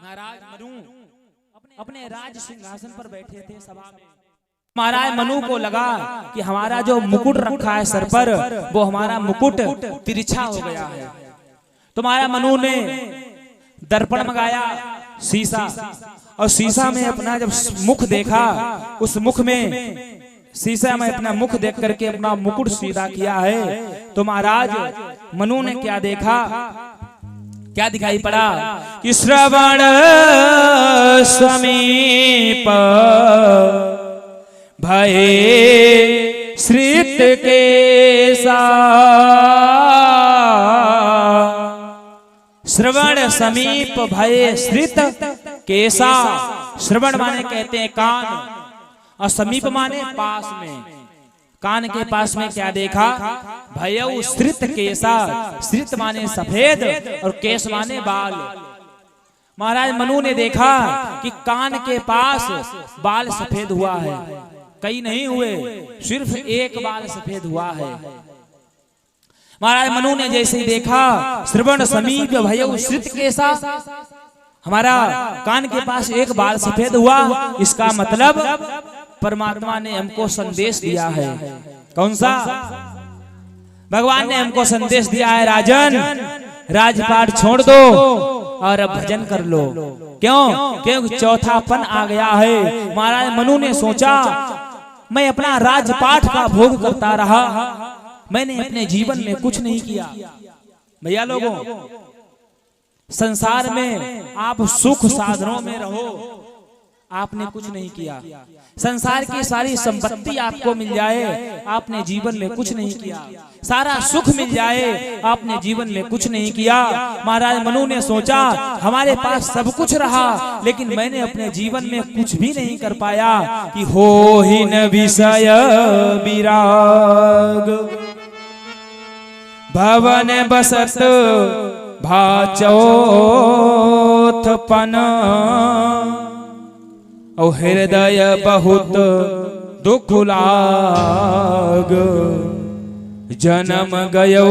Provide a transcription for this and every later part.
महाराज मनु अपने राज सिंहासन पर बैठे थे सभा में। महाराज मनु को लगा कि हमारा जो मुकुट रखा है सर पर वो हमारा मुकुट तिरछा हो गया है। तो महाराज मनु ने दर्पण मंगाया, शीशा, और शीशा में अपना जब मुख देखा, उस मुख में शीशा में अपना मुख देख करके अपना मुकुट सीधा किया है। तो महाराज मनु ने क्या देखा, क्या दिखाई पड़ा कि श्रवण समीप भये श्रित केसा। श्रवण समीप भये श्रित केसा। श्रवण माने कहते हैं कान, और समीप माने पास में। कान के पास में क्या देखा, भयउ श्रित केसा। श्रित माने सफेद और केस माने बाल। महाराज मनु ने देखा कि कान के पास बाल सफेद हुआ है, कई नहीं हुए, सिर्फ एक बाल सफेद हुआ है। महाराज मनु ने जैसे ही देखा, श्रवण समीप भयउ श्रित केसा, हमारा कान के पास एक बाल सफेद हुआ, इसका मतलब परमात्मा ने हमको संदेश दिया है। कौन सा? भगवान ने हमको संदेश दिया है, राजन राजपाट छोड़ दो और अब भजन कर लो। क्यों? क्योंकि चौथापन आ गया है। महाराज मनु ने सोचा, मैं अपना राजपाट का भोग करता रहा, मैंने अपने जीवन में कुछ नहीं किया। भैया लोगों, संसार में आप सुख साधनों में रहो, आपने कुछ नहीं किया। संसार की सारी संपत्ति आपको मिल जाए, आपने जीवन में कुछ नहीं किया। सारा सुख मिल जाए, आपने जीवन में कुछ नहीं किया। महाराज मनु ने सोचा, हमारे पास सब कुछ रहा, लेकिन मैंने अपने जीवन में कुछ भी नहीं कर पाया। कि हो ही न विषय विराग भवन बसत भाचोथपन। और हृदय बहुत दुख लाग जन्म गयो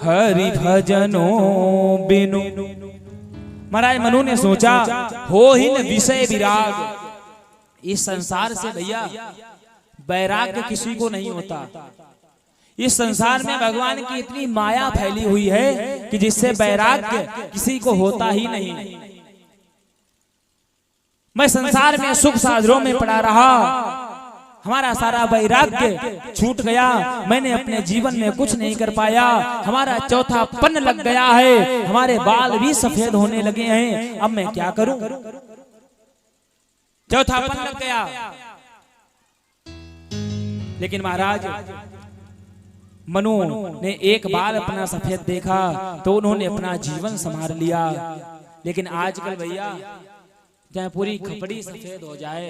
हरि भजनो बिनु। महाराज मनु ने सोचा, हो ही न विषय विराग। इस संसार से भैया वैराग्य किसी को नहीं होता। इस संसार में भगवान की इतनी माया फैली हुई है कि जिससे वैराग्य किसी को होता ही नहीं। मैं संसार में सुख साधनों में पड़ा रहा, हमारा सारा वैराग्य छूट गया, मैंने अपने जीवन में कुछ नहीं कर पाया। हमारा चौथापन लग गया है, हमारे बाल भी सफेद होने लगे हैं, अब मैं क्या करूं? चौथापन लग गया। लेकिन महाराज मनु ने एक बाल अपना सफेद देखा तो उन्होंने अपना जीवन संभाल लिया। लेकिन आजकल भैया चाहे पूरी खपड़ी सफेद हो जाए,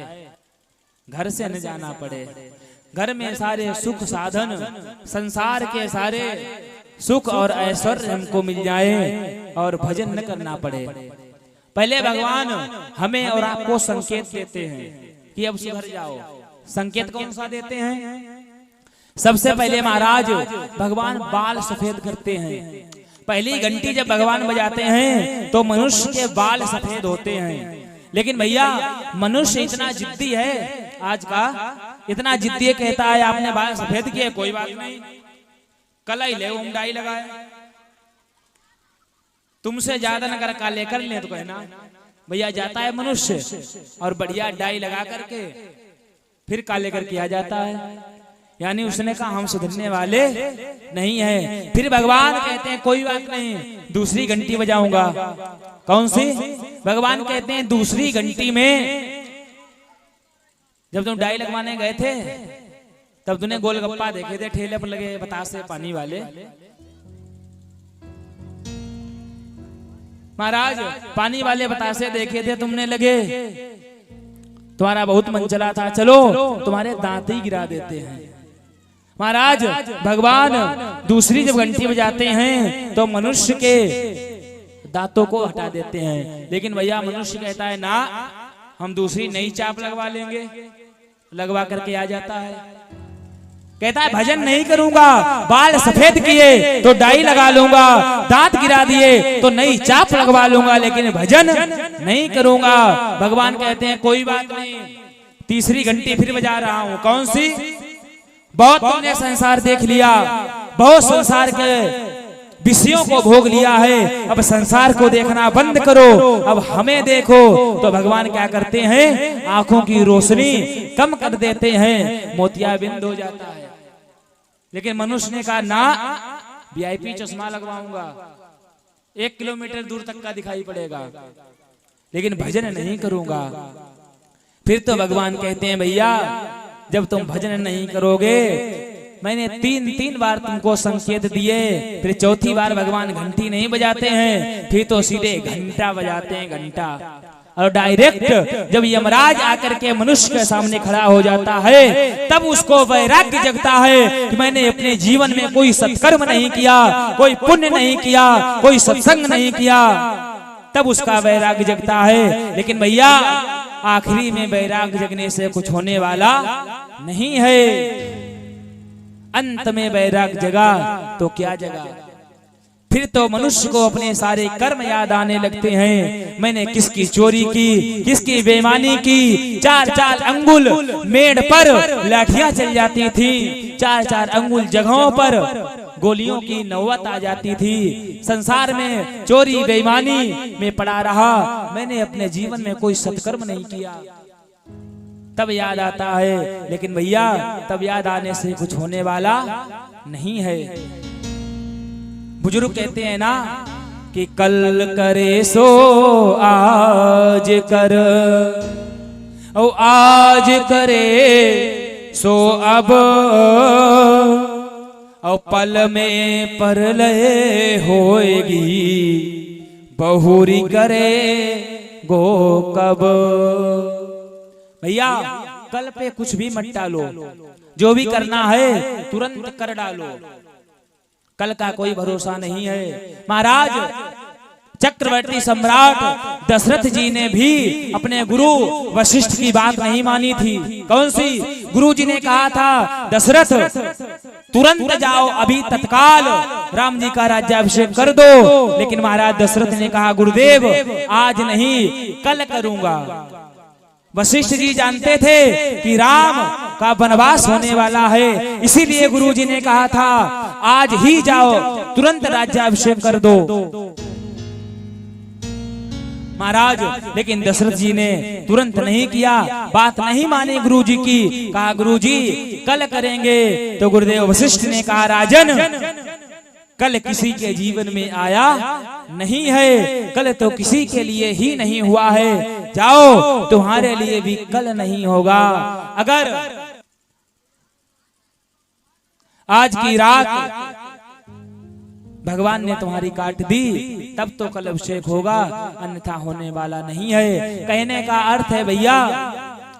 घर से न जाना पड़े, घर में सारे सुख साधन, संसार के सारे सुख और ऐश्वर्य हमको मिल जाए और भजन न करना पड़े। पहले भगवान हमें और आपको संकेत देते हैं कि अब सुधर जाओ। संकेत कौन सा देते हैं? सबसे पहले महाराज भगवान बाल सफेद करते हैं। पहली घंटी जब भगवान बजाते हैं तो मनुष्य के बाल सफेद होते हैं। लेकिन भैया मनुष्य इतना जिद्दी है आज का, इतना जिद्दी कहता है आपने बाल सफेद किए, कोई बात नहीं, कल ही ले डाई लगाए, तुमसे ज्यादा नगर काले कर ले तो कहना। भैया जाता है मनुष्य और बढ़िया डाई लगा करके फिर काले करके आ जाता है, यानी उसने कहा हम सुधरने वाले नहीं है। फिर भगवान कहते हैं कोई बात नहीं, दूसरी घंटी बजाऊंगा। कौन सी? भगवान कहते हैं दूसरी घंटी में जब तुम डाई लगवाने गए थे तब तूने गोलगप्पा देखे थे ठेले पर लगे बतासे पानी वाले। महाराज पानी वाले बतासे देखे थे तुमने लगे, तुम्हारा बहुत मन चला था, चलो तुम्हारे दांत ही गिरा देते हैं। महाराज भगवान दूसरी जब घंटी बजाते हैं तो मनुष्य के दांतों को हटा देते हैं। लेकिन भैया मनुष्य कहता है ना, हम दूसरी नई चाप लगवा लेंगे, लगवा करके आ जाता है। कहता है भजन नहीं करूंगा, बाल सफेद किए तो डाई लगा लूंगा, दांत गिरा दिए तो नई चाप लगवा लूंगा, लेकिन भजन नहीं करूंगा। भगवान कहते हैं कोई बात नहीं, तीसरी घंटी फिर बजा रहा हूं। कौन सी? बहुत तुमने संसार देख लिया, बहुत संसार के विषयों को भोग लिया है, अब संसार को देखना बंद करो, अब हमें देखो। तो भगवान क्या करते हैं? आंखों की रोशनी कम कर देते हैं, मोतियाबिंद हो जाता है। लेकिन मनुष्य ने कहा ना, वीआईपी चश्मा लगवाऊंगा, 1 किलोमीटर दूर तक का दिखाई पड़ेगा, लेकिन भजन नहीं करूंगा। फिर तो भगवान कहते हैं भैया जब तुम भजन नहीं करोगे, मैंने 3 बार तुमको संकेत दिए, फिर चौथी बार भगवान घंटी नहीं बजाते हैं, फिर तो सीधे घंटा बजाते हैं, घंटा। और डायरेक्ट जब यमराज आकर के मनुष्य के सामने खड़ा हो जाता है, तब उसको वैराग्य जगता है कि मैंने अपने जीवन में कोई सत्कर्म नहीं किया, कोई पुण्य नहीं किया, कोई सत्संग नहीं किया, तब उसका वैराग्य जगता है। लेकिन भैया आखिरी में वैराग्य जगने से कुछ होने वाला नहीं है, अंत में वैराग्य जगा तो क्या जगा? फिर तो मनुष्य को अपने सारे कर्म याद आने लगते हैं। मैंने किसकी चोरी की, किसकी बेईमानी की। 4-4 अंगुल मेड़ पर लाठियां चल जाती थी, 4-4 अंगुल जगहों पर गोलियों की नौबत आ जाती थी। संसार में चोरी बेईमानी में पड़ा रहा, मैंने अपने जीवन में कोई सत्कर्म नहीं किया, तब याद आता है। लेकिन भैया तब याद आने से कुछ होने वाला नहीं है। बुजुर्ग कहते हैं ना कि कल करे सो आज कर, और आज करे सो अब, और पल में परलय होएगी, बहुरी करे गो कब। भैया कल पे कुछ भी मत टालो, जो भी करना है तुरंत कर डालो, कल का कोई भरोसा नहीं है। महाराज चक्रवर्ती सम्राट दशरथ जी ने भी अपने गुरु वशिष्ठ की बात नहीं मानी थी। कौन सी? गुरु जी ने कहा था दशरथ तुरंत जाओ, अभी तत्काल राम जी का राज्याभिषेक कर दो। लेकिन महाराज दशरथ ने कहा गुरुदेव आज नहीं, कल करूंगा। वशिष्ठ जी जानते थे कि राम का वनवास होने वाला है, इसीलिए गुरु जी ने कहा था आज ही जाओ, तुरंत राज्याभिषेक कर दो। महाराज लेकिन दशरथ जी ने तुरंत नहीं किया, बात नहीं मानी गुरु जी की, कहा गुरु जी कल करेंगे। तो गुरुदेव वशिष्ठ ने कहा राजन कल किसी के जीवन में आया नहीं है, कल तो किसी के लिए ही नहीं हुआ है, जाओ तुम्हारे लिए भी कल नहीं होगा। अगर आज की रात भगवान ने तुम्हारी काट दी तब तो कल अभिषेक होगा, अन्यथा होने वाला नहीं है। कहने का अर्थ है भैया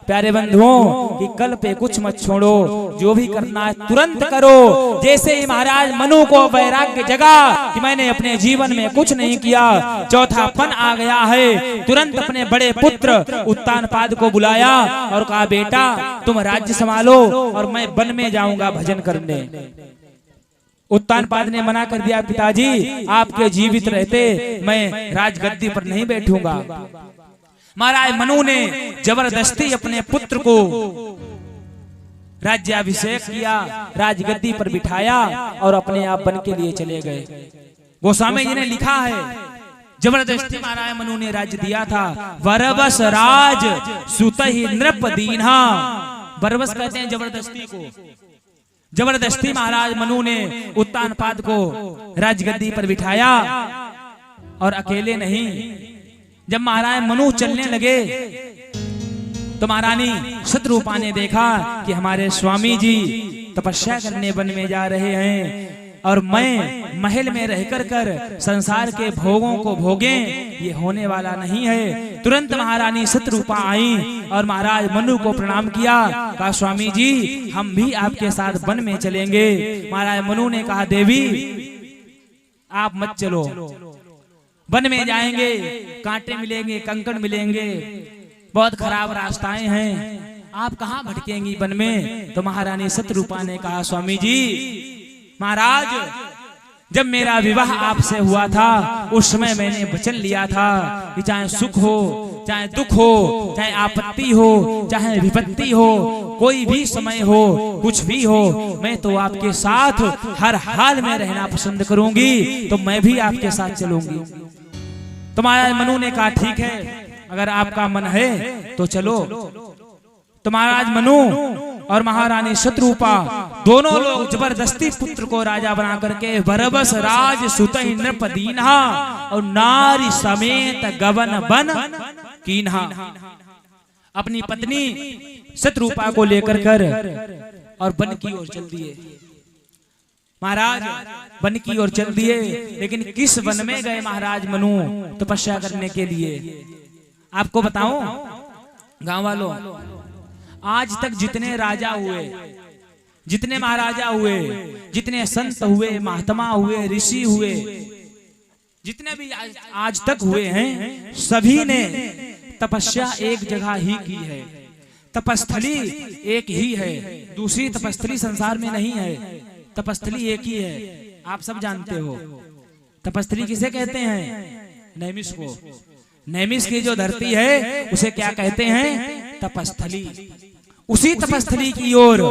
प्यारे बंधुओं कि कल पे कुछ मत छोड़ो, जो भी करना है तुरंत करो। जैसे ही महाराज मनु को वैराग्य जगा कि मैंने अपने जीवन में कुछ नहीं किया, चौथापन आ गया है, तुरंत अपने बड़े पुत्र उत्तानपाद को बुलाया और कहा बेटा तुम राज्य संभालो और मैं वन में जाऊंगा भजन करने। उत्तानपाद ने मना कर दिया पिताजी आपके जीवित रहते मैं राजगद्दी पर नहीं बैठूंगा। महाराज मनु ने जबरदस्ती अपने पुत्र को राज्याभिषेक किया, राजगद्दी पर बिठाया और अपने आप वन के लिए चले गए। गोस्वामी जी ने लिखा है जबरदस्ती महाराज मनु ने राज्य दिया था। वरबस राज सुतहि नृप दीन्हा, वरबस कहते हैं जबरदस्ती को। जबरदस्ती महाराज मनु ने उत्तानपाद को राजगद्दी पर बिठाया और अकेले नहीं, जब महाराज मनु चलने लगे तो महारानी शत्रुपा ने देखा कि हमारे स्वामी जी तपस्या करने वन में जा रहे हैं और मैं महल में रहकर कर संसार के भोगों को भोगें, ये होने वाला नहीं है। तुरंत महारानी शत्रुपा आई और महाराज मनु को प्रणाम किया, कहा स्वामी जी हम भी आपके साथ वन में चलेंगे। महाराज मनु ने कहा देवी आप मत चलो, वन में जाएंगे कांटे मिलेंगे, कंकड़ मिलेंगे, बहुत खराब रास्ताएं हैं, आप कहाँ भटकेंगी वन में? तो महारानी शतरूपा ने कहा, स्वामी जी महाराज, जब मेरा विवाह आपसे हुआ था उस समय मैंने वचन लिया था कि चाहे सुख हो, चाहे दुख हो, चाहे आपत्ति हो, चाहे विपत्ति हो, कोई भी समय हो, कुछ भी हो, मैं तो आपके साथ हर हाल में रहना पसंद करूंगी, तो मैं भी आपके साथ चलूंगी। तो महाराज मनु ने कहा, ठीक है, अगर आपका मन है तो चलो। तो महाराज मनु और महारानी शतरूपा दोनों लोग जबरदस्ती पुत्र को राजा बना करके भरबस राज सुतहि नृप दीन्हा और नारी समेत गवन बन कीन्हा, अपनी पत्नी शतरूपा को लेकर कर और वन की ओर चल दिए। महाराज वन की ओर चल दिए, लेकिन किस वन में गए महाराज मनु तपस्या करने के लिए? आपको बताऊं गांव वालों, आज तक जितने राजा हुए, जितने महाराजा हुए, जितने संत हुए, महात्मा हुए, ऋषि हुए, जितने भी आज तक हुए हैं, सभी ने तपस्या एक जगह ही की है। तपस्थली एक ही है, दूसरी तपस्थली संसार में नहीं है। तपस्थली एक ही है, आप सब जानते हो। तपस्थली किसे कहते हैं? नैमिष को। नैमिष की जो धरती है उसे क्या कहते हैं? तपस्थली। उसी तपस्थली की ओर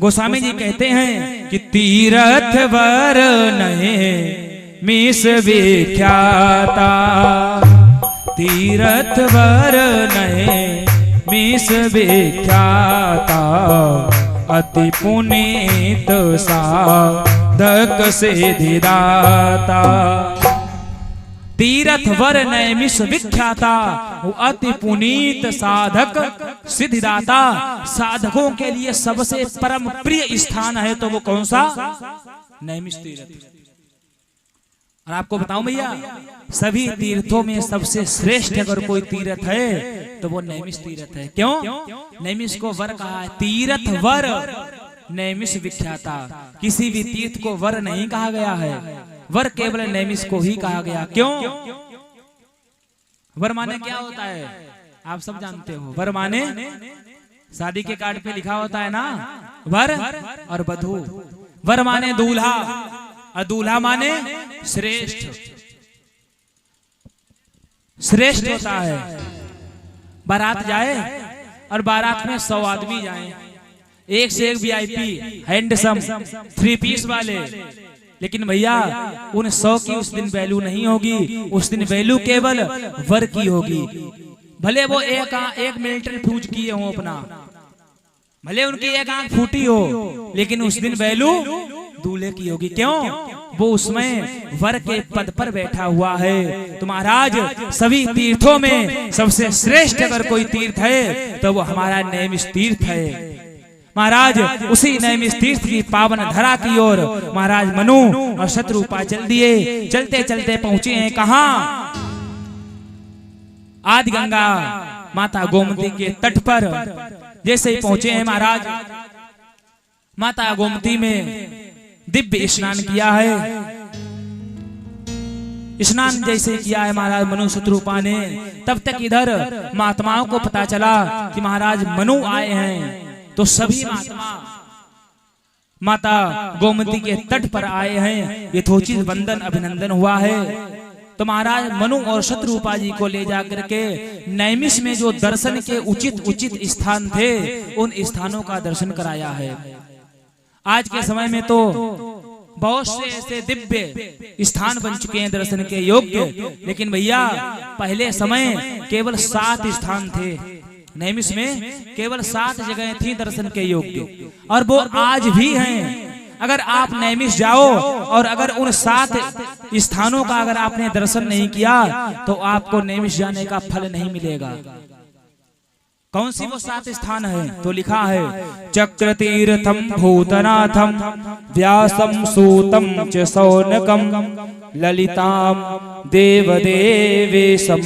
गोस्वामी जी कहते हैं कि तीरथ वर नये मिस विख्याता, तीरथ वर नये मिस विख्याता, अति पुनीत साधक सिद्धिदाता। तीरथ वर नैमिष विख्याता, अति पुनीत साधक सिद्धिदाता। साधकों के लिए सबसे परम प्रिय स्थान है तो वो कौन सा? नैमिष तीर्थ। और आपको बताऊं भैया, सभी तीर्थों में सबसे श्रेष्ठ अगर कोई तीर्थ है तो वो नैमिष तीर्थ है। क्यों? नैमिष को वर कहा है, तीर्थ वर नैमिष विख्याता। किसी भी तीर्थ को वर नहीं कहा गया है, वर केवल नैमिष को ही कहा गया। क्यों? वर माने क्या होता है? आप सब जानते हो। वर माने शादी के कार्ड पे लिखा होता है ना, वर और वधू। वर माने दूल्हा और दूल्हा माने श्रेष्ठ। श्रेष्ठ होता है। बारात जाए और बारात में 100 आदमी जाए, एक से एक VIP हैंडसम 3 पीस वाले, लेकिन भैया उन 100 की उस दिन वैल्यू नहीं होगी। उस दिन वैल्यू केवल वर की होगी। भले वो एक मिलिट्री फ्यूज किए हो अपना, भले उनकी एक आंख फूटी हो, लेकिन उस दिन वैल्यू दूल्हे की होगी। क्यों? वो उसमें वर के पद पर बैठा हुआ है। तो महाराज सभी तीर्थों में सबसे श्रेष्ठ अगर कोई तीर्थ है तो वो हमारा नैमिष तीर्थ है। महाराज उसी नैमिष तीर्थ की पावन धरा की ओर महाराज मनु और शतरूपा चल दिए। चलते चलते पहुंचे हैं कहां? आदि गंगा माता गोमती के तट पर। जैसे ही पहुंचे हैं महाराज, माता गोमती में दिव्य स्नान किया है। स्नान जैसे किया है महाराज मनु शतरूपा ने, तब तक इधर महात्माओं को पता चला कि महाराज मनु आए हैं। तो सभी महात्मा माता गोमती के तट पर आए हैं। यथोचित वंदन अभिनंदन हुआ है। तो महाराज मनु और शतरूपा जी को ले जाकर के नैमिष में जो दर्शन के उचित स्थान थे उन स्थानों का दर्शन कराया है। आज के समय में तो बहुत से ऐसे दिव्य स्थान बन चुके हैं दर्शन के योग्य, लेकिन भैया पहले समय केवल 7 स्थान थे। नैमिष में केवल 7 जगह थी दर्शन के योग्य, और वो आज भी हैं। अगर आप नैमिष जाओ और अगर उन 7 स्थानों का अगर आपने दर्शन नहीं किया तो आपको नैमिष जाने का फल नहीं मिलेगा। कौन सी वो 7 स्थान है? तो लिखा है चक्र तीर्थम भूतनाथम व्यासम सूतम च सौनकम ललिताम देवदेवेशम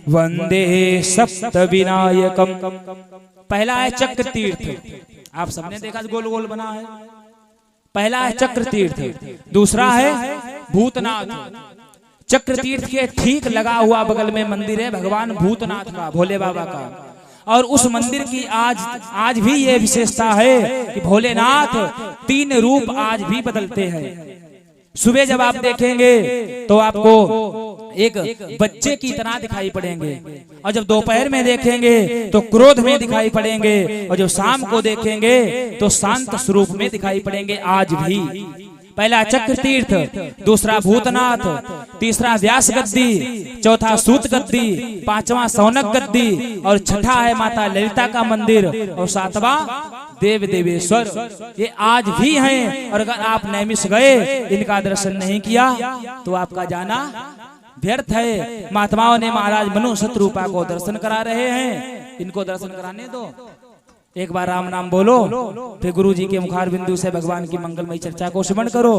वंदे सप्त विनायकम। पहला है चक्र तीर्थ, आप सबने देखा गोल गोल बना है। पहला है चक्र तीर्थ, दूसरा है भूतनाथ। चक्र तीर्थ के ठीक लगा हुआ बगल में मंदिर है भगवान भूतनाथ का, भोले बाबा का। और उस मंदिर की आज भी ये विशेषता है कि भोलेनाथ 3 रूप आज भी बदलते हैं। सुबह जब आप देखेंगे तो आपको एक बच्चे की तरह दिखाई पड़ेंगे, और जब दोपहर में देखेंगे तो क्रोध में दिखाई पड़ेंगे, और जब शाम को देखेंगे तो शांत स्वरूप में दिखाई पड़ेंगे। आज भी पहला चक्र तीर्थ, दूसरा भूतनाथ, तीसरा व्यास गद्दी, चौथा सूत गद्दी, पांचवा सौनक गद्दी, और छठा है माता ललिता का मंदिर, और सातवां देव देवेश्वर। ये आज भी हैं, और अगर आप नैमिष गए, इनका दर्शन नहीं किया तो आपका जाना व्यर्थ है। महात्माओं ने महाराज मनु शतरूपा को दर्शन करा रहे हैं, इनको दर्शन कराने दो। एक बार राम नाम बोलो, फिर गुरु जी के मुखार बिंदु से भगवान की मंगलमयी चर्चा को श्रवण करो,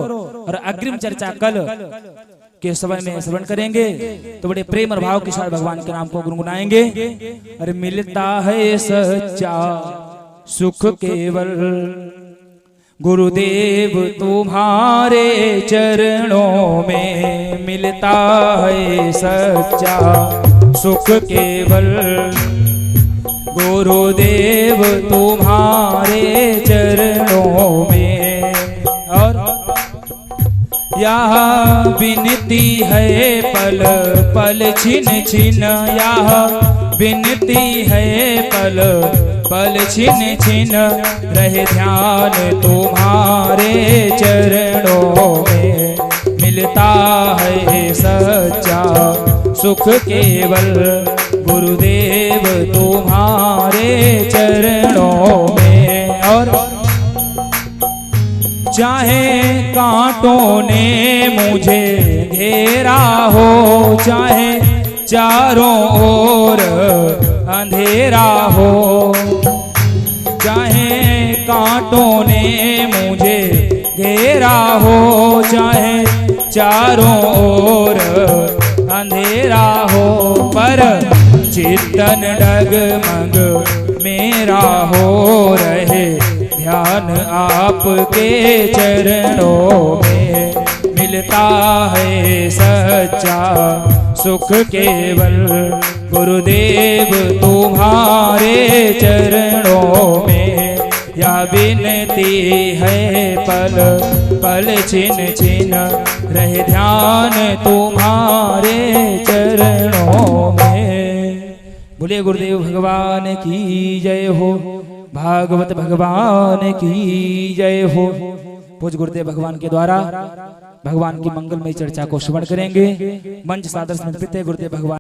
और अग्रिम चर्चा कल के समय में श्रवण करेंगे। तो बड़े प्रेम और भाव के साथ भगवान के नाम को गुनगुनाएंगे। अरे मिलता है सच्चा सुख केवल गुरुदेव तुम्हारे चरणों में, मिलता है सच्चा सुख केवल गुरुदेव तुम्हारे चरणों में। और यह विनती है पल पल छिन छिन, यह विनती है पल पल छिन छिन, रहे ध्यान तुम्हारे चरणों में, मिलता है सच्चा सुख केवल गुरुदेव तुम्हारे चरणों में। और चाहे कांटों ने मुझे घेरा हो, चाहे चारों ओर अंधेरा हो, चाहे कांटों ने मुझे घेरा हो, चाहे चारों ओर अंधेरा हो, पर चितन डगमग मेरा हो रहे, ध्यान आपके चरणों में, मिलता है सच्चा सुख केवल गुरुदेव तुम्हारे चरणों में। या विनती है पल पल छिन छिन, रहे ध्यान तुम्हारे चरणों में। बोले गुरुदेव भगवान की जय हो, भागवत भगवान की जय हो। पूज्य गुरुदेव भगवान के द्वारा भगवान की मंगलमय चर्चा को श्रवण करेंगे। मंच सादर समर्पित है गुरुदेव भगवान।